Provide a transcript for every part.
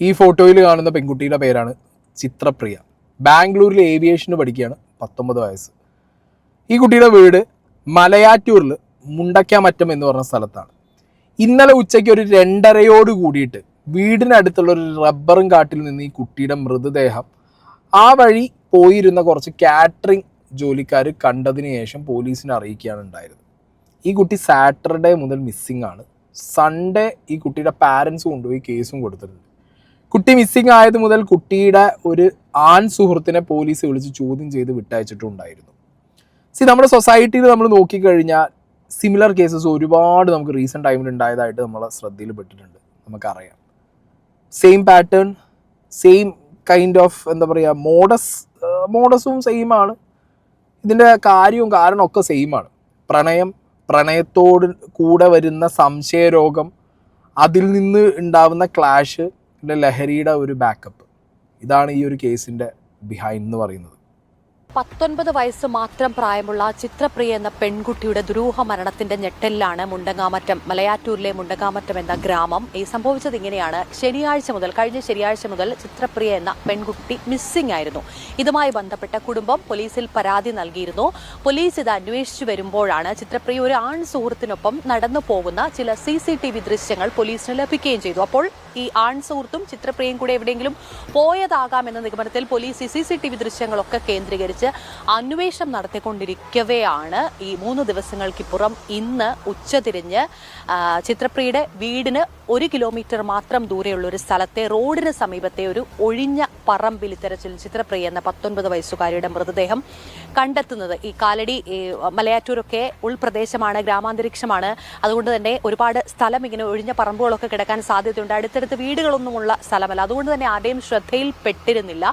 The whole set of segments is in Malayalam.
ഈ ഫോട്ടോയിൽ കാണുന്ന പെൺകുട്ടിയുടെ പേരാണ് ചിത്രപ്രിയ. ബാംഗ്ലൂരിൽ ഏവിയേഷന് പഠിക്കുകയാണ്, 19 വയസ്സ്. ഈ കുട്ടിയുടെ വീട് മലയാറ്റൂരിൽ മുണ്ടക്കാമറ്റം എന്ന് പറഞ്ഞ സ്ഥലത്താണ്. ഇന്നലെ ഉച്ചയ്ക്ക് ഒരു 2:30 കൂടിയിട്ട് വീടിനടുത്തുള്ള ഒരു റബ്ബറും കാട്ടിൽ നിന്ന് ഈ കുട്ടിയുടെ മൃതദേഹം ആ വഴി പോയിരുന്ന കുറച്ച് കാറ്ററിംഗ് ജോലിക്കാർ കണ്ടതിന് ശേഷം പോലീസിനെ അറിയിക്കുകയാണ് ഉണ്ടായത്. ഈ കുട്ടി സാറ്റർഡേ മുതൽ മിസ്സിംഗ് ആണ്. സൺഡേ ഈ കുട്ടിയുടെ പാരൻസ് കൊണ്ടുപോയി കേസും കൊടുത്തിട്ടുണ്ട്. കുട്ടി മിസ്സിംഗ് ആയത് മുതൽ കുട്ടിയുടെ ഒരു ആൺ സുഹൃത്തിനെ പോലീസ് വിളിച്ച് ചോദ്യം ചെയ്ത് വിട്ടയച്ചിട്ടുണ്ടായിരുന്നു. നമ്മുടെ സൊസൈറ്റിയിൽ നമ്മൾ നോക്കിക്കഴിഞ്ഞാൽ സിമിലർ കേസസ് ഒരുപാട് നമുക്ക് റീസെൻറ്റ് ടൈമിൽ ഉണ്ടായതായിട്ട് നമ്മളെ ശ്രദ്ധയിൽ പെട്ടിട്ടുണ്ട്. നമുക്കറിയാം, same pattern, same kind of എന്താ പറയുക, മോഡസും സെയിം ആണ്. ഇതിൻ്റെ കാര്യവും കാരണമൊക്കെ സെയിം ആണ്. പ്രണയത്തോട് കൂടെ വരുന്ന സംശയരോഗം, അതിൽ നിന്ന് ഉണ്ടാവുന്ന ക്ലാഷ്, പിന്നെ ലഹരിയുടെ ഒരു ബാക്കപ്പ്. ഇതാണ് ഈ ഒരു കേസിൻ്റെ ബിഹൈൻഡ് എന്ന് പറയുന്നത്. 19 വയസ്സ് മാത്രം പ്രായമുള്ള ചിത്രപ്രിയ എന്ന പെൺകുട്ടിയുടെ ദുരൂഹ മരണത്തിന്റെ ഞെട്ടലിലാണ് മുണ്ടങ്ങാമറ്റം, മലയാറ്റൂരിലെ മുണ്ടങ്ങാമറ്റം എന്ന ഗ്രാമം. ഈ സംഭവിച്ചത് ഇങ്ങനെയാണ്. കഴിഞ്ഞ ശനിയാഴ്ച മുതൽ ചിത്രപ്രിയ എന്ന പെൺകുട്ടി മിസ്സിംഗ് ആയിരുന്നു. ഇതുമായി ബന്ധപ്പെട്ട കുടുംബം പോലീസിൽ പരാതി നൽകിയിരുന്നു. പോലീസ് ഇത് അന്വേഷിച്ചു വരുമ്പോഴാണ് ചിത്രപ്രിയ ഒരു ആൺ സുഹൃത്തിനൊപ്പം നടന്നു പോകുന്ന ചില CCTV ദൃശ്യങ്ങൾ പോലീസിന് ലഭിക്കുകയും ചെയ്തു. അപ്പോൾ ഈ ആൺ സുഹൃത്തും ചിത്രപ്രിയയും കൂടെ എവിടെയെങ്കിലും പോയതാകാമെന്ന നിഗമനത്തിൽ പോലീസ് ഈ CCTV ദൃശ്യങ്ങളൊക്കെ കേന്ദ്രീകരിച്ച് അന്വേഷണം നടത്തിക്കൊണ്ടിരിക്കവെയാണ് ഈ 3 ദിവസങ്ങൾക്കിപ്പുറം ഇന്ന് ഉച്ചതിരിഞ്ഞ് ചിത്രപ്രിയയുടെ വീടിന് 1 കിലോമീറ്റർ മാത്രം ദൂരെയുള്ള ഒരു സ്ഥലത്തെ റോഡിന് സമീപത്തെ ഒരു ഒഴിഞ്ഞ പറമ്പിൽ ഇത്തരത്തിൽ ചിത്രപ്രിയ എന്ന 19 വയസ്സുകാരിയുടെ മൃതദേഹം കണ്ടെത്തുന്നത്. ഈ കാലടി, മലയാറ്റൂരൊക്കെ ഉൾപ്രദേശമാണ്, ഗ്രാമാന്തരീക്ഷമാണ്. അതുകൊണ്ട് തന്നെ ഒരുപാട് സ്ഥലം ഇങ്ങനെ ഒഴിഞ്ഞ പറമ്പുകളൊക്കെ കിടക്കാൻ സാധ്യതയുണ്ട്. അടുത്തടുത്ത് വീടുകളൊന്നുമുള്ള സ്ഥലമല്ല. അതുകൊണ്ട് തന്നെ ആരുടെയും ശ്രദ്ധയിൽപ്പെട്ടിരുന്നില്ല.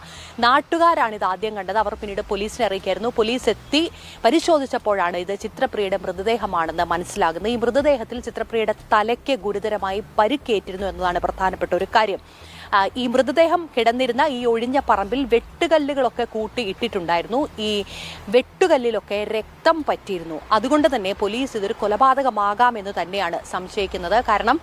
നാട്ടുകാരാണ് ഇത് ആദ്യം കണ്ടത്. അവർ പിന്നീട് പോലീസിനെ അറിയിക്കായിരുന്നു. പോലീസ് എത്തി പരിശോധിച്ചപ്പോഴാണ് ഇത് ചിത്രപ്രിയയുടെ മൃതദേഹമാണെന്ന് മനസ്സിലാകുന്നത്. ഈ മൃതദേഹത്തിൽ ചിത്രപ്രിയയുടെ തലയ്ക്ക് ഗുരുതരമായി പരിക്കേറ്റിരുന്നു എന്നതാണ് പ്രധാനപ്പെട്ട ഒരു കാര്യം. ഈ മൃതദേഹം കിടന്നിരുന്ന ഈ ഒഴിഞ്ഞ പറമ്പിൽ വെട്ടുകല്ലുകളൊക്കെ കൂട്ടി ഇട്ടിട്ടുണ്ടായിരുന്നു. ഈ വെട്ടുകല്ലിലൊക്കെ രക്തം പറ്റിയിരുന്നു. അതുകൊണ്ട് തന്നെ പോലീസ് ഇതൊരു കൊലപാതകമാകാമെന്ന് തന്നെയാണ് സംശയിക്കുന്നത്. കാരണം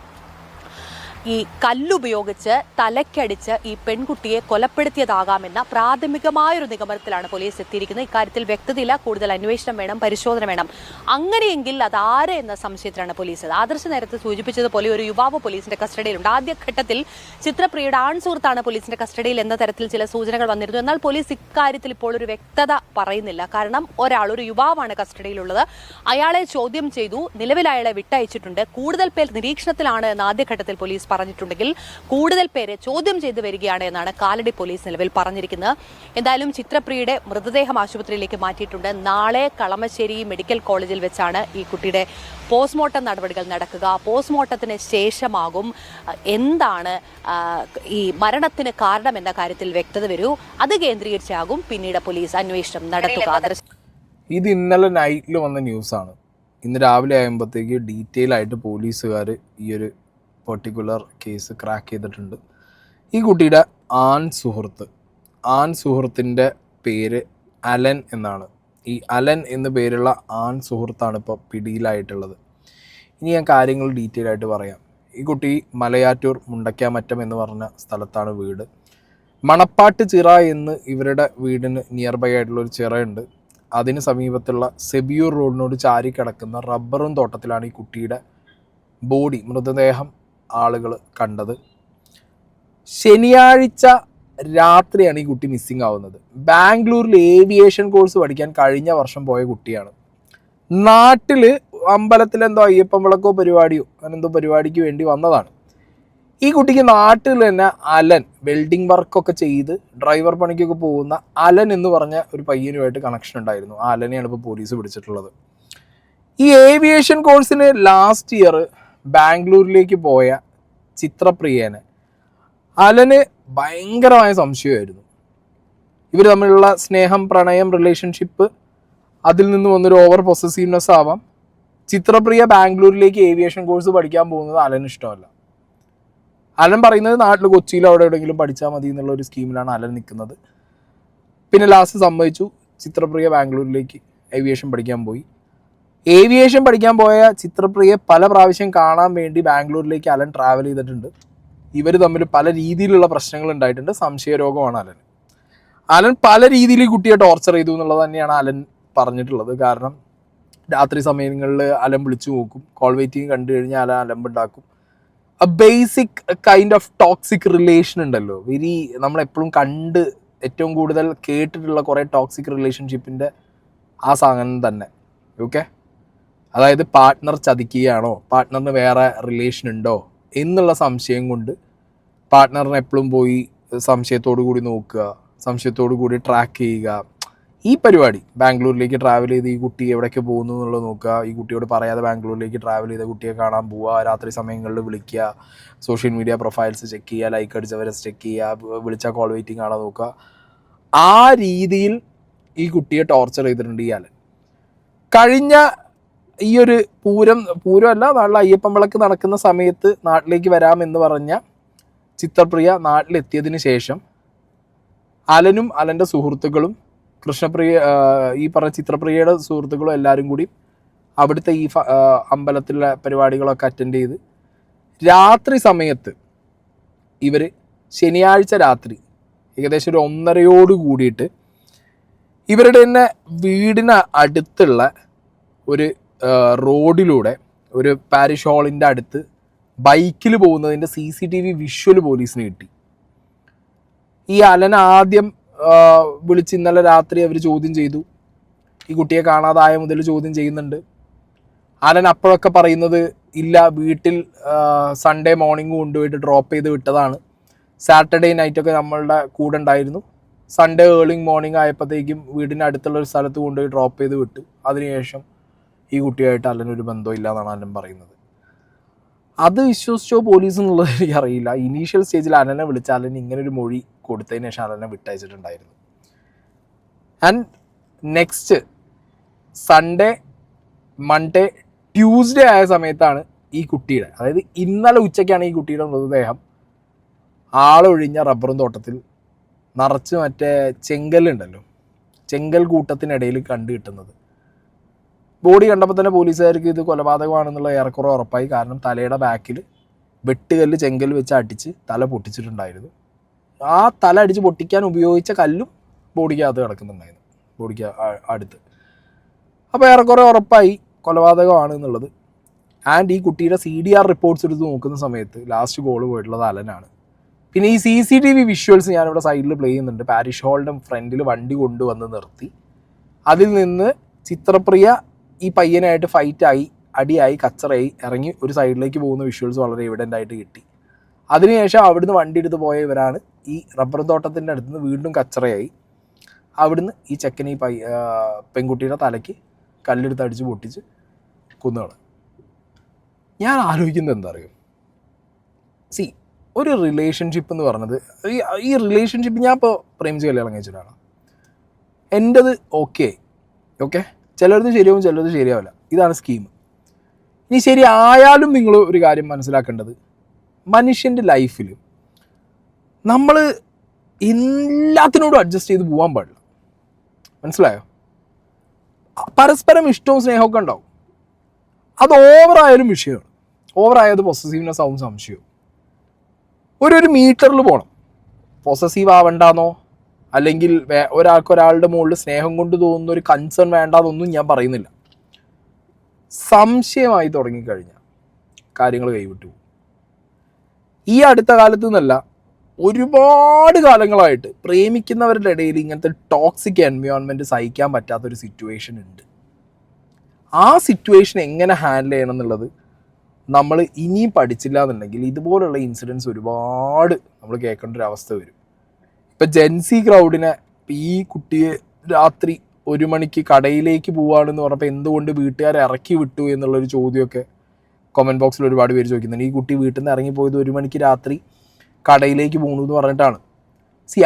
ഈ കല്ലുപയോഗിച്ച് തലയ്ക്കടിച്ച് ഈ പെൺകുട്ടിയെ കൊലപ്പെടുത്തിയതാകാമെന്ന പ്രാഥമികമായൊരു നിഗമനത്തിലാണ് പോലീസ് എത്തിയിരിക്കുന്നത്. ഇക്കാര്യത്തിൽ വ്യക്തതയില്ല. കൂടുതൽ അന്വേഷണം വേണം, പരിശോധന വേണം. അങ്ങനെയെങ്കിൽ അതാരെ എന്ന സംശയത്തിലാണ് പോലീസ്. ആദർശ് നേരത്തെ സൂചിപ്പിച്ചതുപോലെ ഒരു യുവാവ് പോലീസിന്റെ കസ്റ്റഡിയിലുണ്ട്. ആദ്യഘട്ടത്തിൽ ചിത്രപ്രിയയുടെ ആൺ സുഹൃത്താണ് പോലീസിന്റെ കസ്റ്റഡിയിൽ എന്ന തരത്തിൽ ചില സൂചനകൾ വന്നിരുന്നു. എന്നാൽ പോലീസ് ഇക്കാര്യത്തിൽ ഇപ്പോൾ ഒരു വ്യക്തത പറയുന്നില്ല. കാരണം ഒരു യുവാവാണ് കസ്റ്റഡിയിലുള്ളത്. അയാളെ ചോദ്യം ചെയ്തു. നിലവിൽ അയാളെ വിട്ടയച്ചിട്ടുണ്ട്. കൂടുതൽ പേർ നിരീക്ഷണത്തിലാണ് എന്ന് ആദ്യഘട്ടത്തിൽ പോലീസ് പറഞ്ഞിട്ടുണ്ടെങ്കിൽ കൂടുതൽ പേരെ ചോദ്യം ചെയ്തു വരികയാണ് എന്നാണ് കാലടി പോലീസ് നിലവിൽ പറഞ്ഞിരിക്കുന്നത്. എന്തായാലും ചിത്രപ്രിയയുടെ മൃതദേഹം ആശുപത്രിയിലേക്ക് മാറ്റിയിട്ടുണ്ട്. നാളെ കളമശ്ശേരി മെഡിക്കൽ കോളേജിൽ വെച്ചാണ് ഈ കുട്ടിയുടെ പോസ്റ്റ്മോർട്ടം നടപടികൾ നടക്കുക. പോസ്റ്റ്മോർട്ടത്തിന് ശേഷമാകും എന്താണ് ഈ മരണത്തിന് കാരണം എന്ന കാര്യത്തിൽ വ്യക്തത വരൂ. അത് കേന്ദ്രീകരിച്ചാകും പിന്നീട് പോലീസ് അന്വേഷണം നടത്തുക. ഇത് ഇന്നലെ നൈറ്റിൽ വന്ന ന്യൂസാണ്. ഇന്ന് രാവിലെ ആകുമ്പോഴത്തേക്ക് ഡീറ്റെയിൽ ആയിട്ട് പോലീസുകാർ ഈ ഒരു പെർട്ടിക്കുലർ കേസ് ക്രാക്ക് ചെയ്തിട്ടുണ്ട്. ഈ കുട്ടിയുടെ ആൺ സുഹൃത്തിൻ്റെ പേര് അലൻ എന്നാണ്. ഈ അലൻ എന്ന് പേരുള്ള ആൺ സുഹൃത്താണ് ഇപ്പോൾ പിടിയിലായിട്ടുള്ളത്. ഇനി ഞാൻ കാര്യങ്ങൾ ഡീറ്റെയിൽ ആയിട്ട് പറയാം. ഈ കുട്ടി മലയാറ്റൂർ മുണ്ടക്കാമറ്റം എന്ന് പറഞ്ഞ സ്ഥലത്താണ് വീട്. മണപ്പാട്ട് ചിറ എന്ന് ഇവരുടെ വീടിന് നിയർ ബൈ ആയിട്ടുള്ളൊരു ചിറയുണ്ട്. അതിന് സമീപത്തുള്ള സെബിയൂർ റോഡിനോട് ചാരി കിടക്കുന്ന റബ്ബറും തോട്ടത്തിലാണ് ഈ കുട്ടിയുടെ മൃതദേഹം ആളുകൾ കണ്ടത്. ശനിയാഴ്ച രാത്രിയാണ് ഈ കുട്ടി മിസ്സിംഗ് ആവുന്നത്. ബാംഗ്ലൂരിൽ ഏവിയേഷൻ കോഴ്സ് പഠിക്കാൻ കഴിഞ്ഞ വർഷം പോയ കുട്ടിയാണ്. നാട്ടിൽ അമ്പലത്തിൽ എന്തോ അയ്യപ്പൻ വിളക്കോ പരിപാടിയോ അങ്ങനെന്തോ പരിപാടിക്ക് വേണ്ടി വന്നതാണ്. ഈ കുട്ടിക്ക് നാട്ടിൽ തന്നെ അലൻ, വെൽഡിംഗ് വർക്കൊക്കെ ചെയ്ത് ഡ്രൈവർ പണിക്കൊക്കെ പോകുന്ന അലൻ എന്ന് പറഞ്ഞ ഒരു പയ്യനുമായിട്ട് കണക്ഷൻ ഉണ്ടായിരുന്നു. ആ അലനെയാണ് ഇപ്പോൾ പോലീസ് പിടിച്ചിട്ടുള്ളത്. ഈ ഏവിയേഷൻ കോഴ്സിന് ലാസ്റ്റ് ഇയർ ബാംഗ്ലൂരിലേക്ക് പോയ ചിത്രപ്രിയനെ അലന് ഭയങ്കരമായ സംശയമായിരുന്നു. ഇവർ തമ്മിലുള്ള സ്നേഹം, പ്രണയം, റിലേഷൻഷിപ്പ്, അതിൽ നിന്ന് വന്നൊരു ഓവർ പൊസസീവ്നെസ് ആവാം. ചിത്രപ്രിയ ബാംഗ്ലൂരിലേക്ക് ഏവിയേഷൻ കോഴ്സ് പഠിക്കാൻ പോകുന്നത് അലന് ഇഷ്ടമല്ല. അലൻ പറയുന്നത് നാട്ടിൽ കൊച്ചിയിൽ അവിടെ എവിടെയെങ്കിലും പഠിച്ചാൽ മതി എന്നുള്ള ഒരു സ്കീമിലാണ് അലൻ നിൽക്കുന്നത്. പിന്നെ ലാസ്റ്റ് സമ്മതിച്ചു. ചിത്രപ്രിയ ബാംഗ്ലൂരിലേക്ക് ഏവിയേഷൻ പഠിക്കാൻ പോയി. ഏവിയേഷൻ പഠിക്കാൻ പോയ ചിത്രപ്രിയയെ പല പ്രാവശ്യം കാണാൻ വേണ്ടി ബാംഗ്ലൂരിലേക്ക് അലൻ ട്രാവൽ ചെയ്തിട്ടുണ്ട്. ഇവർ തമ്മിൽ പല രീതിയിലുള്ള പ്രശ്നങ്ങൾ ഉണ്ടായിട്ടുണ്ട്. സംശയരോഗമാണ് അലൻ. അലൻ പല രീതിയിൽ ഈ കുട്ടിയെ ടോർച്ചർ ചെയ്തു എന്നുള്ളത് തന്നെയാണ് അലൻ പറഞ്ഞിട്ടുള്ളത്. കാരണം രാത്രി സമയങ്ങളിൽ അലൻ വിളിച്ചു നോക്കും, കോൾ വെയിറ്റിംഗ് കണ്ടു കഴിഞ്ഞാൽ അലൻ അലമ്പുണ്ടാക്കും. A basic kind of toxic relation ഉണ്ടല്ലോ, നമ്മളെപ്പോഴും കണ്ട് ഏറ്റവും കൂടുതൽ കേട്ടിട്ടുള്ള കുറേ ടോക്സിക് റിലേഷൻഷിപ്പിൻ്റെ ആ സാധനം തന്നെ. ഓക്കെ, അതായത് പാർട്ട്ണർ ചതിക്കുകയാണോ, പാർട്ട്ണറിന് വേറെ റിലേഷൻ ഉണ്ടോ എന്നുള്ള സംശയം കൊണ്ട് പാർട്ട്ണറിനെ എപ്പോഴും പോയി സംശയത്തോടു കൂടി നോക്കുക, സംശയത്തോടു കൂടി ട്രാക്ക് ചെയ്യുക. ഈ പരിപാടി ബാംഗ്ലൂരിലേക്ക് ട്രാവൽ ചെയ്ത് ഈ കുട്ടി എവിടേക്ക് പോകുന്നു എന്നുള്ളത് നോക്കുക, ഈ കുട്ടിയോട് പറയാതെ ബാംഗ്ലൂരിലേക്ക് ട്രാവൽ ചെയ്ത കുട്ടിയെ കാണാൻ പോവുക, രാത്രി സമയങ്ങളിൽ വിളിക്കുക, സോഷ്യൽ മീഡിയ പ്രൊഫൈൽസ് ചെക്ക് ചെയ്യുക, ലൈക്ക് അടിച്ചവരെ ചെക്ക് ചെയ്യുക, വിളിച്ചാൽ കോൾ വെയിറ്റിംഗ് കാണാൻ നോക്കുക. ആ രീതിയിൽ ഈ കുട്ടിയെ ടോർച്ചർ ചെയ്തിട്ടുണ്ട് ഈ അലൻ. കഴിഞ്ഞ ഈ ഒരു പൂരമല്ല, നാട്ടിൽ അയ്യപ്പൻ വിളക്ക് നടക്കുന്ന സമയത്ത് നാട്ടിലേക്ക് വരാമെന്ന് പറഞ്ഞ ചിത്രപ്രിയ നാട്ടിലെത്തിയതിന് ശേഷം അലനും അലൻ്റെ സുഹൃത്തുക്കളും ഈ പറഞ്ഞ ചിത്രപ്രിയയുടെ സുഹൃത്തുക്കളും എല്ലാവരും കൂടി അവിടുത്തെ ഈ അമ്പലത്തിലെ പരിപാടികളൊക്കെ അറ്റൻഡ് ചെയ്ത് രാത്രി സമയത്ത് ഇവർ ശനിയാഴ്ച രാത്രി ഏകദേശം ഒരു 1:30 കൂടിയിട്ട് ഇവരുടെ തന്നെ വീടിന് അടുത്തുള്ള ഒരു റോഡിലൂടെ ഒരു പാരിഷ് ഹാളിൻ്റെ അടുത്ത് ബൈക്കിൽ പോകുന്നതിൻ്റെ CCTV വിഷ്വൽ പോലീസിന് കിട്ടി. ഈ അലൻ ആദ്യം വിളിച്ച് ഇന്നലെ രാത്രി അവർ ചോദ്യം ചെയ്തു. ഈ കുട്ടിയെ കാണാതായ മുതൽ ചോദ്യം ചെയ്യുന്നുണ്ട്. അലൻ അപ്പോഴൊക്കെ പറയുന്നത് ഇല്ല, വീട്ടിൽ സൺഡേ മോർണിംഗ് കൊണ്ടുപോയിട്ട് ഡ്രോപ്പ് ചെയ്ത് വിട്ടതാണ്, സാറ്റർഡേ നൈറ്റൊക്കെ നമ്മളുടെ കൂടെ ഉണ്ടായിരുന്നു, സൺഡേ ഏർലി മോർണിംഗ് ആയപ്പോഴത്തേക്കും വീടിൻ്റെ അടുത്തുള്ള ഒരു സ്ഥലത്ത് കൊണ്ടുപോയി ഡ്രോപ്പ് ചെയ്ത് വിട്ടു, അതിനുശേഷം ഈ കുട്ടിയായിട്ട് അലനൊരു ബന്ധമില്ല എന്നാണ് അലൻ പറയുന്നത്. അത് വിശ്വസിച്ചോ പോലീസ് എന്നുള്ളത് എനിക്കറിയില്ല. ഇനീഷ്യൽ സ്റ്റേജിൽ അലനെ വിളിച്ച അലൻ ഇങ്ങനൊരു മൊഴി കൊടുത്തതിന് ശേഷം അലനെ വിട്ടയച്ചിട്ടുണ്ടായിരുന്നു. And next Sunday, Monday, Tuesday ആയ സമയത്താണ് ഈ കുട്ടിയുടെ, അതായത് ഇന്നലെ ഉച്ചയ്ക്കാണ് ഈ കുട്ടിയുടെ മൃതദേഹം ആളൊഴിഞ്ഞ റബ്ബറും തോട്ടത്തിൽ നിറച്ച് മറ്റേ ചെങ്കല്ലുണ്ടല്ലോ, ചെങ്കൽ കൂട്ടത്തിനിടയിൽ കണ്ടു കിട്ടുന്നത്. ബോഡി കണ്ടപ്പോൾ തന്നെ പോലീസുകാർക്ക് ഇത് കൊലപാതകമാണെന്നുള്ള ഏറെക്കുറെ ഉറപ്പായി. കാരണം തലയുടെ ബാക്കിൽ വെട്ടുകല്ല് ചെങ്കൽ വെച്ച് അടിച്ച് തല പൊട്ടിച്ചിട്ടുണ്ടായിരുന്നു. ആ തല അടിച്ച് പൊട്ടിക്കാൻ ഉപയോഗിച്ച കല്ലും ബോഡിക്കകത്ത് കിടക്കുന്നുണ്ടായിരുന്നു, ബോഡിക്ക് അടുത്ത്. അപ്പോൾ ഏറെക്കുറെ ഉറപ്പായി കൊലപാതകമാണ് എന്നുള്ളത്. ആൻഡ് ഈ കുട്ടിയുടെ CDR റിപ്പോർട്ട്സ് എടുത്ത് നോക്കുന്ന സമയത്ത് ലാസ്റ്റ് ഗോൾ പോയിട്ടുള്ളത് അലനാണ്. പിന്നെ ഈ CCTV വിഷ്വൽസ് ഞാനിവിടെ സൈഡിൽ പ്ലേ ചെയ്യുന്നുണ്ട്. പാരിഷ് ഹാളിൻ്റെ ഫ്രണ്ടിൽ വണ്ടി കൊണ്ടുവന്ന് നിർത്തി അതിൽ നിന്ന് ചിത്രപ്രിയ ഈ പയ്യനായിട്ട് ഫൈറ്റായി, അടിയായി, കച്ചറായി ഇറങ്ങി ഒരു സൈഡിലേക്ക് പോകുന്ന വിഷ്വൽസ് വളരെ എവിഡൻ്റ് ആയിട്ട് കിട്ടി. അതിനുശേഷം അവിടുന്ന് വണ്ടി എടുത്ത് പോയ ഇവരാണ് ഈ റബ്ബർ തോട്ടത്തിൻ്റെ അടുത്ത് നിന്ന് വീണ്ടും കച്ചറയായി അവിടുന്ന് ഈ ചെക്കനെ പെൺകുട്ടിയുടെ തലയ്ക്ക് കല്ലെടുത്ത് അടിച്ച് പൊട്ടിച്ച് കൊന്നുകള. ഞാൻ ആലോചിക്കുന്നത് എന്താ അറിയോ, ഒരു റിലേഷൻഷിപ്പ് എന്ന് പറഞ്ഞത്, ഈ റിലേഷൻഷിപ്പ് ഞാൻ ഇപ്പോൾ പ്രേമിച്ച് കല്യാണം കഴിച്ചിട്ടാണ്. എൻ്റെത് ഓക്കെ, ചിലരത് ശരിയാവും, ചിലരത് ശരിയാവില്ല. ഇതാണ് സ്കീം. ഇനി ശരിയായാലും നിങ്ങൾ ഒരു കാര്യം മനസ്സിലാക്കേണ്ടത്, മനുഷ്യൻ്റെ ലൈഫിൽ നമ്മൾ എല്ലാത്തിനോടും അഡ്ജസ്റ്റ് ചെയ്ത് പോകാൻ പാടില്ല. മനസ്സിലായോ? പരസ്പരം ഇഷ്ടവും സ്നേഹമൊക്കെ ഉണ്ടാവും. അത് ഓവറായാലും വിഷയമാണ്. ഓവറായത് പൊസസീവ്നെസ് ആവും, സംശയവും. ഒരു മീറ്ററിൽ പോകണം. പൊസസീവ് ആവണ്ടെന്നോ അല്ലെങ്കിൽ ഒരാളുടെ മുകളിൽ സ്നേഹം കൊണ്ട് തോന്നുന്ന ഒരു കൺസേൺ വേണ്ടാതൊന്നും ഞാൻ പറയുന്നില്ല. സംശയമായി തുടങ്ങിക്കഴിഞ്ഞാൽ കാര്യങ്ങൾ കൈവിട്ടു പോകും. ഈ അടുത്ത കാലത്ത് നിന്നല്ല, ഒരുപാട് കാലങ്ങളായിട്ട് പ്രേമിക്കുന്നവരുടെ ഇടയിൽ ഇങ്ങനത്തെ ടോക്സിക് എൻവയോൺമെൻറ്റ് സഹിക്കാൻ പറ്റാത്തൊരു സിറ്റുവേഷൻ ഉണ്ട്. ആ സിറ്റുവേഷൻ എങ്ങനെ ഹാൻഡിൽ ചെയ്യണം എന്നുള്ളത് നമ്മൾ ഇനിയും പഠിച്ചില്ല എന്നുണ്ടെങ്കിൽ ഇതുപോലുള്ള ഇൻസിഡൻസ് ഒരുപാട് നമ്മൾ കേൾക്കേണ്ട ഒരു അവസ്ഥ വരും. ഇപ്പം ജെൻസി ക്രൗഡിനെ, ഈ കുട്ടിയെ രാത്രി 1 മണിക്ക് കടയിലേക്ക് പോവുകയാണെന്ന് പറഞ്ഞപ്പോൾ എന്തുകൊണ്ട് വീട്ടുകാരെ ഇറക്കി വിട്ടു എന്നുള്ളൊരു ചോദ്യമൊക്കെ കമൻറ്റ് ബോക്സിൽ ഒരുപാട് പേര് ചോദിക്കുന്നുണ്ട്. ഈ കുട്ടി വീട്ടിൽ നിന്ന് ഇറങ്ങിപ്പോയത് 1 മണിക്ക് രാത്രി കടയിലേക്ക് പോകണു എന്ന് പറഞ്ഞിട്ടാണ്.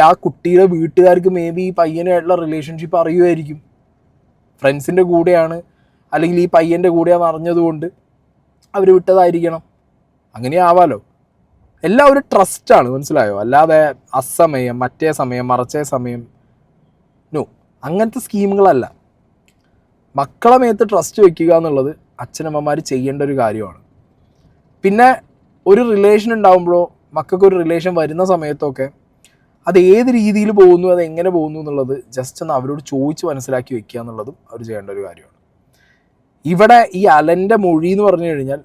ആ കുട്ടിയുടെ വീട്ടുകാർക്ക് മേ ബി ഈ പയ്യനായിട്ടുള്ള റിലേഷൻഷിപ്പ് അറിയുമായിരിക്കും, ഫ്രണ്ട്സിൻ്റെ കൂടെയാണ് അല്ലെങ്കിൽ ഈ പയ്യൻ്റെ കൂടെയാണെന്ന് അറിഞ്ഞതുകൊണ്ട് അവർ വിട്ടതായിരിക്കണം. അങ്ങനെ ആവാലോ. എല്ലാം ഒരു ട്രസ്റ്റാണ്, മനസ്സിലായോ? അല്ലാതെ അസമയം, മറ്റേ സമയം, മറച്ചേ സമയം, നോ, അങ്ങനത്തെ സ്കീമുകളല്ല. മക്കളെ മേത്ത് ട്രസ്റ്റ് വയ്ക്കുക എന്നുള്ളത് അച്ഛനമ്മമാർ ചെയ്യേണ്ട ഒരു കാര്യമാണ്. പിന്നെ ഒരു റിലേഷൻ ഉണ്ടാകുമ്പോഴോ മക്കൾക്കൊരു റിലേഷൻ വരുന്ന സമയത്തൊക്കെ അത് ഏത് രീതിയിൽ പോകുന്നു, അത് എങ്ങനെ പോകുന്നു എന്നുള്ളത് ജസ്റ്റ് ഒന്ന് അവരോട് ചോദിച്ച് മനസ്സിലാക്കി വെക്കുക എന്നുള്ളതും അവർ ചെയ്യേണ്ട ഒരു കാര്യമാണ്. ഇവിടെ ഈ അലൻ്റെ മൊഴി എന്ന് പറഞ്ഞു കഴിഞ്ഞാൽ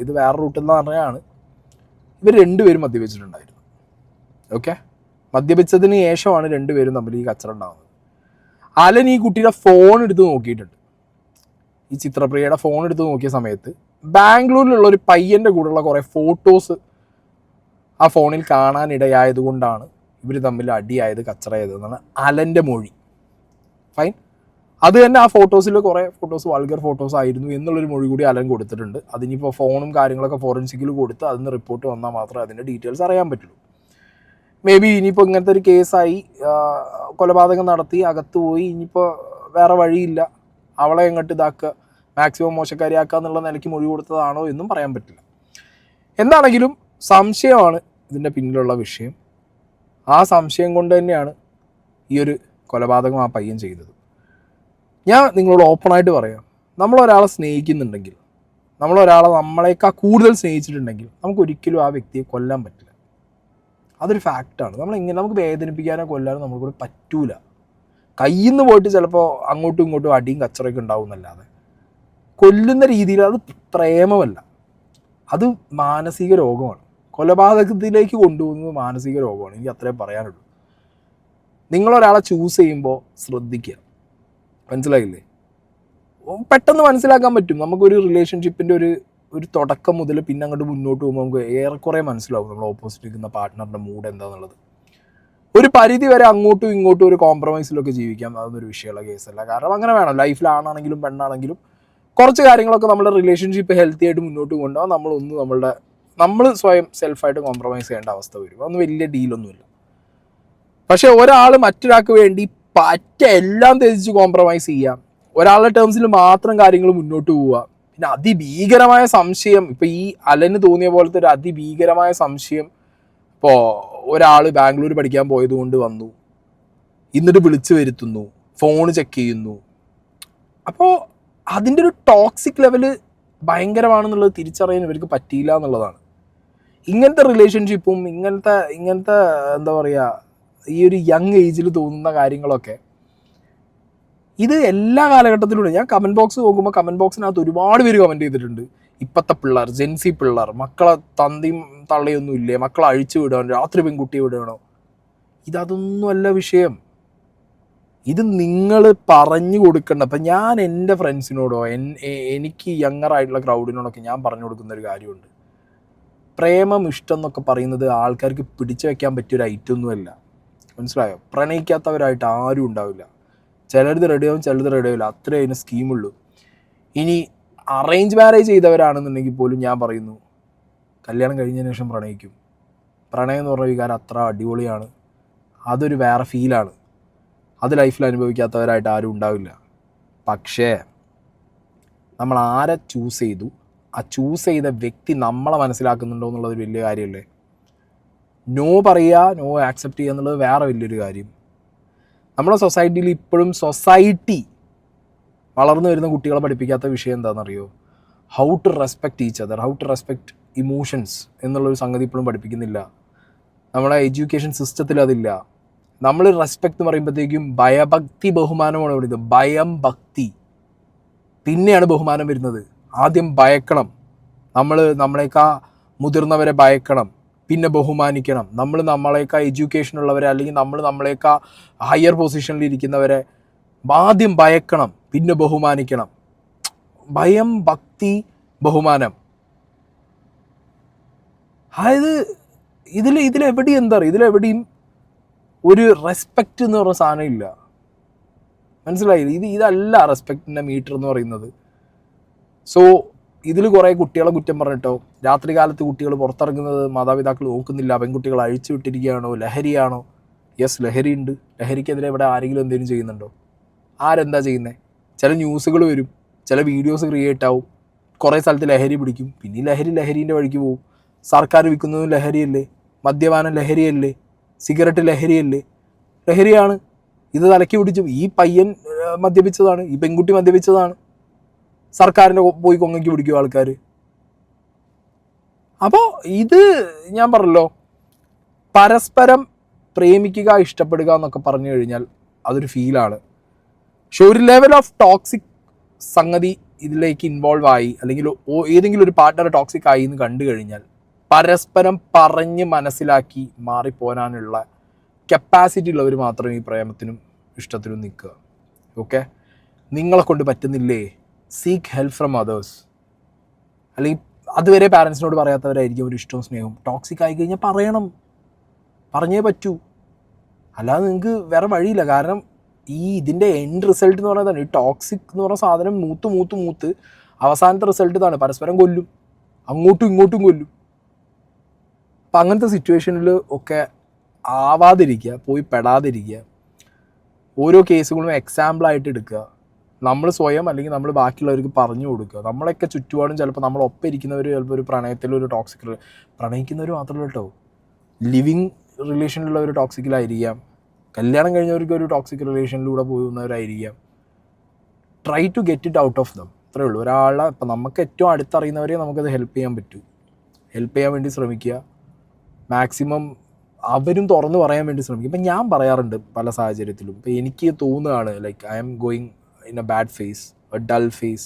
ഇത് വേറെ റൂട്ടിൽ നിന്ന് പറഞ്ഞാണ് ഇവർ രണ്ടുപേരും മദ്യപിച്ചിട്ടുണ്ടായിരുന്നു. ഓക്കെ, മദ്യപിച്ചതിന് ശേഷമാണ് രണ്ടുപേരും തമ്മിൽ ഈ കച്ചറ ഉണ്ടാകുന്നത്. അലൻ ഈ കുട്ടിയുടെ ഫോൺ എടുത്ത് നോക്കിയിട്ടുണ്ട്. ഈ ചിത്രപ്രിയയുടെ ഫോൺ എടുത്ത് നോക്കിയ സമയത്ത് ബാംഗ്ലൂരിലുള്ള ഒരു പയ്യൻ്റെ കൂടെയുള്ള കുറേ ഫോട്ടോസ് ആ ഫോണിൽ കാണാനിടയായത് കൊണ്ടാണ് ഇവർ തമ്മിൽ അടിയായത്, കച്ചറയായത് എന്നാണ് അലൻ്റെ മൊഴി. ഫൈൻ, അത് തന്നെ ആ ഫോട്ടോസിൽ കുറേ ഫോട്ടോസ് വൾഗർ ഫോട്ടോസ് ആയിരുന്നു എന്നുള്ളൊരു മൊഴി കൂടി അലൻ കൊടുത്തിട്ടുണ്ട്. അതിനിപ്പോൾ ഫോണും കാര്യങ്ങളൊക്കെ ഫോറൻസിക്കിൽ കൊടുത്ത് അതിന് റിപ്പോർട്ട് വന്നാൽ മാത്രമേ അതിൻ്റെ ഡീറ്റെയിൽസ് അറിയാൻ പറ്റുള്ളൂ. മേ ബി ഇനിയിപ്പോൾ ഇങ്ങനത്തെ ഒരു കേസായി, കൊലപാതകം നടത്തി അകത്ത് പോയി, ഇനിയിപ്പോൾ വേറെ വഴിയില്ല, അവളെ എങ്ങോട്ട് ഇതാക്കുക, മാക്സിമം മോശക്കാരിയാക്കുക എന്നുള്ള നിലയ്ക്ക് മൊഴി കൊടുത്തതാണോ എന്നും പറയാൻ പറ്റില്ല. എന്താണെങ്കിലും സംശയമാണ് ഇതിൻ്റെ പിന്നിലുള്ള വിഷയം. ആ സംശയം കൊണ്ട് തന്നെയാണ് ഈ ഒരു കൊലപാതകം ആ പയ്യൻ ചെയ്തത്. ഞാൻ നിങ്ങളോട് ഓപ്പണായിട്ട് പറയാം, നമ്മളൊരാളെ സ്നേഹിക്കുന്നുണ്ടെങ്കിൽ, നമ്മളൊരാളെ നമ്മളെക്കാൾ കൂടുതൽ സ്നേഹിച്ചിട്ടുണ്ടെങ്കിൽ നമുക്കൊരിക്കലും ആ വ്യക്തിയെ കൊല്ലാൻ പറ്റില്ല. അതൊരു ഫാക്റ്റാണ്. നമുക്ക് വേദനിപ്പിക്കാനോ കൊല്ലാനോ നമ്മൾക്കൂടെ പറ്റൂല. കയ്യിൽ നിന്ന് പോയിട്ട് ചിലപ്പോൾ അങ്ങോട്ടും ഇങ്ങോട്ടും അടിയും കച്ചറയൊക്കെ ഉണ്ടാവും എന്നല്ലാതെ കൊല്ലുന്ന രീതിയിൽ അത് പ്രേമമല്ല, അത് മാനസിക രോഗമാണ്. കൊലപാതകത്തിലേക്ക് കൊണ്ടുപോകുന്നത് മാനസിക രോഗമാണ്. എനിക്ക് അത്രേ പറയാനുള്ളൂ. നിങ്ങളൊരാളെ ചൂസ് ചെയ്യുമ്പോൾ ശ്രദ്ധിക്കുക. മനസ്സിലായില്ലേ? പെട്ടെന്ന് മനസ്സിലാക്കാൻ പറ്റും. നമുക്കൊരു റിലേഷൻഷിപ്പിൻ്റെ ഒരു തുടക്കം മുതൽ പിന്നെ അങ്ങോട്ട് മുന്നോട്ട് പോകുമ്പോൾ നമുക്ക് ഏറെക്കുറെ മനസ്സിലാവും നമ്മൾ ഓപ്പോസിറ്റ് നിൽക്കുന്ന പാർട്ട്ണറിൻ്റെ മൂഡ് എന്താണെന്നുള്ളത്. ഒരു പരിധി വരെ അങ്ങോട്ടും ഇങ്ങോട്ടും ഒരു കോംപ്രമൈസിലൊക്കെ ജീവിക്കാം, അതൊന്നൊരു വിഷയമുള്ള കേസല്ല. കാരണം അങ്ങനെ വേണം. ലൈഫിലാണെങ്കിലും പെണ്ണാണെങ്കിലും കുറച്ച് കാര്യങ്ങളൊക്കെ നമ്മുടെ റിലേഷൻഷിപ്പ് ഹെൽത്തി ആയിട്ട് മുന്നോട്ട് കൊണ്ടുപോകാൻ നമ്മൾ സ്വയം സെൽഫായിട്ട് കോംപ്രമൈസ് ചെയ്യേണ്ട അവസ്ഥ വരും. അതൊന്നും വലിയ ഡീലൊന്നുമില്ല. പക്ഷെ ഒരാൾ മറ്റൊരാൾക്ക് വേണ്ടി എല്ലാം ത്യജിച്ച് കോംപ്രമൈസ് ചെയ്യാം, ഒരാളുടെ ടേംസിൽ മാത്രം കാര്യങ്ങൾ മുന്നോട്ട് പോവുക, പിന്നെ അതിഭീകരമായ സംശയം, ഇപ്പം ഈ അലന് തോന്നിയ പോലത്തെ ഒരു അതിഭീകരമായ സംശയം, ഇപ്പോൾ ഒരാൾ ബാംഗ്ലൂർ പഠിക്കാൻ പോയത് കൊണ്ട് വന്നു, എന്നിട്ട് വിളിച്ചു വരുത്തുന്നു, ഫോൺ ചെക്ക് ചെയ്യുന്നു. അപ്പോൾ അതിൻ്റെ ഒരു ടോക്സിക് ലെവല് ഭയങ്കരമാണെന്നുള്ളത് തിരിച്ചറിയാൻ ഇവർക്ക് പറ്റിയില്ല എന്നുള്ളതാണ്. ഇങ്ങനത്തെ റിലേഷൻഷിപ്പും ഇങ്ങനത്തെ എന്താ പറയുക, ഈ ഒരു യങ് ഏജിൽ തോന്നുന്ന കാര്യങ്ങളൊക്കെ ഇത് എല്ലാ കാലഘട്ടത്തിലൂടെ ഞാൻ കമൻറ്റ് ബോക്സ് നോക്കുമ്പോൾ കമൻറ്റ് ബോക്സിനകത്ത് ഒരുപാട് പേര് കമൻറ്റ് ചെയ്തിട്ടുണ്ട്. ഇപ്പോഴത്തെ പിള്ളേർ, ജെൻസി പിള്ളേർ, മക്കളെ തന്തിയും തള്ളയൊന്നും ഇല്ലേ, മക്കളെ അഴിച്ചു വിടണോ, രാത്രി പെൺകുട്ടിയെ വിടണോ, ഇതൊന്നുമല്ല വിഷയം. ഇത് നിങ്ങൾ പറഞ്ഞു കൊടുക്കേണ്ട. അപ്പം ഞാൻ എൻ്റെ ഫ്രണ്ട്സിനോടോ എനിക്ക് യങ്ങറായിട്ടുള്ള ക്രൗഡിനോടൊക്കെ ഞാൻ പറഞ്ഞു കൊടുക്കുന്നൊരു കാര്യമുണ്ട്. പ്രേമം, ഇഷ്ടം എന്നൊക്കെ പറയുന്നത് ആൾക്കാർക്ക് പിടിച്ചു വയ്ക്കാൻ പറ്റിയൊരു ഐറ്റമൊന്നുമല്ല. മനസ്സിലായോ? പ്രണയിക്കാത്തവരായിട്ട് ആരും ഉണ്ടാവില്ല. ചിലത് റെഡിയാവും, ചിലത് റെഡിയാവില്ല. അത്രേ അതിന് സ്കീമുള്ളൂ. ഇനി അറേഞ്ച് മാരേജ് ചെയ്തവരാണെന്നുണ്ടെങ്കിൽ പോലും ഞാൻ പറയുന്നു, കല്യാണം കഴിഞ്ഞതിന് ശേഷം പ്രണയിക്കും. പ്രണയം എന്ന് പറഞ്ഞ വികാരം അത്ര അടിപൊളിയാണ്, അതൊരു വേറെ ഫീലാണ്. അത് ലൈഫിൽ അനുഭവിക്കാത്തവരായിട്ട് ആരും ഉണ്ടാവില്ല. പക്ഷേ നമ്മൾ ആരെ ചൂസ് ചെയ്തു, ആ ചൂസ് ചെയ്ത വ്യക്തി നമ്മളെ മനസ്സിലാക്കുന്നുണ്ടോ എന്നുള്ളത് വലിയ കാര്യമല്ലേ. നോ പറയുക, നോ ആക്സെപ്റ്റ് ചെയ്യുക എന്നുള്ളത് വേറെ വലിയൊരു കാര്യം. നമ്മുടെ സൊസൈറ്റിയിൽ ഇപ്പോഴും സൊസൈറ്റി വളർന്നു വരുന്ന കുട്ടികളെ പഠിപ്പിക്കാത്ത വിഷയം എന്താണെന്നറിയോ? How to respect each other, how to respect emotions എന്നുള്ളൊരു സംഗതി ഇപ്പോഴും പഠിപ്പിക്കുന്നില്ല. നമ്മളെ എഡ്യൂക്കേഷൻ സിസ്റ്റത്തിൽ അതില്ല. നമ്മൾ റെസ്പെക്റ്റ് എന്ന് പറയുമ്പോഴത്തേക്കും ഭയഭക്തി ബഹുമാനമാണ് പറയുന്നത്. ഭയം, ഭക്തി, പിന്നെയാണ് ബഹുമാനം വരുന്നത്. ആദ്യം ഭയക്കണം, നമ്മളെക്കാൾ മുതിർന്നവരെ ഭയക്കണം, പിന്നെ ബഹുമാനിക്കണം. നമ്മളെക്കാൾ എഡ്യൂക്കേഷൻ ഉള്ളവരെ, അല്ലെങ്കിൽ നമ്മളെക്കാൾ ഹയർ പൊസിഷനിൽ ഇരിക്കുന്നവരെ ആദ്യം ഭയക്കണം, പിന്നെ ബഹുമാനിക്കണം. ഭയം, ഭക്തി, ബഹുമാനം. അതായത് ഇതിലെവിടെയും എന്താ പറയുക, ഇതിലെവിടെയും ഒരു റെസ്പെക്റ്റ് എന്ന് പറഞ്ഞ സാധനം ഇല്ല. മനസ്സിലായില്ല? ഇതല്ല റെസ്പെക്റ്റിൻ്റെ മീറ്റർ എന്ന് പറയുന്നത്. സോ ഇതിൽ കുറേ കുട്ടികളെ കുറ്റം പറഞ്ഞിട്ടോ, രാത്രി കാലത്ത് കുട്ടികൾ പുറത്തിറങ്ങുന്നത് മാതാപിതാക്കൾ നോക്കുന്നില്ല, പെൺകുട്ടികൾ അഴിച്ചു വിട്ടിരിക്കുകയാണോ, ലഹരിയാണോ? യെസ്, ലഹരിയുണ്ട്. ലഹരിക്കെതിരെ ഇവിടെ ആരെങ്കിലും എന്തെങ്കിലും ചെയ്യുന്നുണ്ടോ? ആരെന്താ ചെയ്യുന്നത്? ചില ന്യൂസുകൾ വരും, ചില വീഡിയോസ് ക്രിയേറ്റ് ആവും, കുറേ സ്ഥലത്ത് ലഹരി പിടിക്കും, പിന്നെ ലഹരീൻ്റെ വഴിക്ക് പോവും. സർക്കാർ വിൽക്കുന്നതും ലഹരിയല്ലേ, മദ്യപാനം ലഹരിയല്ലേ, സിഗരറ്റ് ലഹരിയല്ലേ? ലഹരിയാണ്. ഇത് തലയ്ക്ക് പിടിച്ചു. ഈ പയ്യൻ മദ്യപിച്ചതാണ്, ഈ പെൺകുട്ടി മദ്യപിച്ചതാണ്. സർക്കാരിൻ്റെ പോയി കൊങ്ങയ്ക്ക് പിടിക്കും ആൾക്കാർ. അപ്പോൾ ഇത് ഞാൻ പറഞ്ഞല്ലോ, പരസ്പരം പ്രേമിക്കുക, ഇഷ്ടപ്പെടുക എന്നൊക്കെ പറഞ്ഞു കഴിഞ്ഞാൽ അതൊരു ഫീലാണ്. പക്ഷെ ഒരു ലെവൽ ഓഫ് ടോക്സിക് സംഗതി ഇതിലേക്ക് ഇൻവോൾവ് ആയി, അല്ലെങ്കിൽ ഏതെങ്കിലും ഒരു പാർട്ട്ണർ ടോക്സിക് ആയി എന്ന് കണ്ടു കഴിഞ്ഞാൽ പരസ്പരം പറഞ്ഞ് മനസ്സിലാക്കി മാറിപ്പോരാനുള്ള കപ്പാസിറ്റി ഉള്ളവർ മാത്രമേ ഈ പ്രേമത്തിനും ഇഷ്ടത്തിനും നിൽക്കുക. ഓക്കെ, നിങ്ങളെ കൊണ്ട് പറ്റുന്നില്ലേ, സീക്ക് ഹെൽപ്പ് ഫ്രം അതേഴ്സ്. അല്ലെങ്കിൽ അതുവരെ പാരൻസിനോട് പറയാത്തവരായിരിക്കും ഒരു ഇഷ്ടവും സ്നേഹവും. ടോക്സിക് ആയി കഴിഞ്ഞാൽ പറയണം, പറഞ്ഞേ പറ്റൂ, അല്ലാതെ നിങ്ങൾക്ക് വേറെ വഴിയില്ല. കാരണം ഇതിൻ്റെ എൻഡ് റിസൾട്ട് എന്ന് പറയുന്നതാണ്, ഈ ടോക്സിക് എന്ന് പറഞ്ഞ സാധനം മൂത്ത് അവസാനത്തെ റിസൾട്ട് ഇതാണ്, പരസ്പരം കൊല്ലും, അങ്ങോട്ടും ഇങ്ങോട്ടും കൊല്ലും. അപ്പം അങ്ങനത്തെ സിറ്റുവേഷനിൽ ഒക്കെ ആവാതിരിക്കുക, പോയി പെടാതിരിക്കുക. ഓരോ കേസുകളും എക്സാമ്പിളായിട്ട് എടുക്കുക. നമ്മൾ സ്വയം അല്ലെങ്കിൽ നമ്മൾ ബാക്കിയുള്ളവർക്ക് പറഞ്ഞു കൊടുക്കുക. നമ്മളൊക്കെ ചുറ്റുപാടും ചിലപ്പോൾ നമ്മളൊപ്പം ഇരിക്കുന്നവർ ചിലപ്പോൾ ഒരു പ്രണയത്തിലൊരു ടോക്സിക്, പ്രണയിക്കുന്നവർ മാത്രമല്ല കേട്ടോ, ലിവിങ് റിലേഷനിലുള്ള ഒരു ടോക്സിക്കിലായിരിക്കാം, കല്യാണം കഴിഞ്ഞവർക്ക് ഒരു ടോക്സിക് റിലേഷനിലൂടെ പോകുന്നവരായിരിക്കാം. Try to get it out of them. അത്രേ ഉള്ളൂ. ഒരാളെ ഇപ്പം നമുക്ക് ഏറ്റവും അടുത്തറിയുന്നവരെ നമുക്കത് ഹെൽപ്പ് ചെയ്യാൻ പറ്റൂ. ഹെൽപ്പ് ചെയ്യാൻ വേണ്ടി ശ്രമിക്കുക. മാക്സിമം അവരും തുറന്നു പറയാൻ വേണ്ടി ശ്രമിക്കും. ഇപ്പം ഞാൻ പറയാറുണ്ട് പല സാഹചര്യത്തിലും, ഇപ്പം എനിക്ക് തോന്നുകയാണ് like I am going in a bad phase, a dull phase,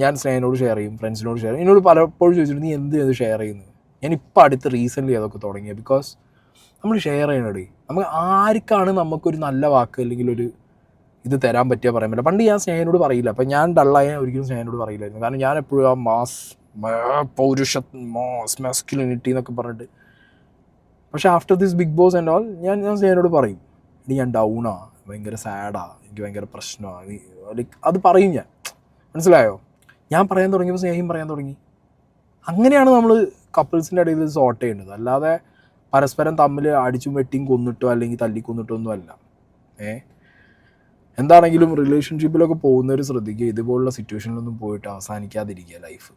ഞാൻ സ്നേഹനോട് ഷെയർ ചെയ്യും, ഫ്രണ്ട്സിനോട് ഷെയർ ചെയ്യും. എന്നോട് പലപ്പോഴും ചോദിച്ചിട്ട് നീ എന്ത് ഷെയർ ചെയ്യുന്നത്? ഞാനിപ്പോൾ അടുത്ത് റീസെൻ്റ്ലി അതൊക്കെ തുടങ്ങിയത്. ബിക്കോസ് നമ്മൾ ഷെയർ ചെയ്യണേ, നമുക്ക് ആർക്കാണ് നമുക്കൊരു നല്ല വാക്ക് അല്ലെങ്കിൽ ഒരു ഇത് തരാൻ പറ്റിയാൽ പറയാൻ പറ്റില്ല. പണ്ട് ഞാൻ സ്നേഹനോട് പറയില്ല. അപ്പം ഞാൻ ഡള്ളായ ഒരിക്കലും സ്നേഹനോട് പറയില്ലായിരുന്നു. കാരണം ഞാൻ എപ്പോഴും ആ മാസ് മാസ്കുലിനിറ്റി എന്നൊക്കെ പറഞ്ഞിട്ട്. പക്ഷേ after this Bigg Boss and all ഞാൻ സ്നേഹനോട് പറയും, ഇനി ഞാൻ ഡൗണാ, ഭയങ്കര സാഡാ, എനിക്ക് ഭയങ്കര പ്രശ്നമാണ്, ലൈക്ക് അത് പറയും ഞാൻ. മനസ്സിലായോ? ഞാൻ പറയാൻ തുടങ്ങിയപ്പോൾ സ്നേഹം പറയാൻ തുടങ്ങി. അങ്ങനെയാണ് നമ്മൾ കപ്പിൾസിൻ്റെ ഇടയിൽ സോർട്ട് ചെയ്യേണ്ടത്. അല്ലാതെ പരസ്പരം തമ്മിൽ അടിച്ചും വെട്ടിയും കൊന്നിട്ടോ അല്ലെങ്കിൽ തല്ലിക്കൊന്നിട്ടോ ഒന്നുമല്ല. എന്താണെങ്കിലും റിലേഷൻഷിപ്പിലൊക്കെ പോകുന്നവർ ശ്രദ്ധിക്കുക, ഇതുപോലുള്ള സിറ്റുവേഷനിലൊന്നും പോയിട്ട് അവസാനിക്കാതിരിക്കുക ലൈഫ്.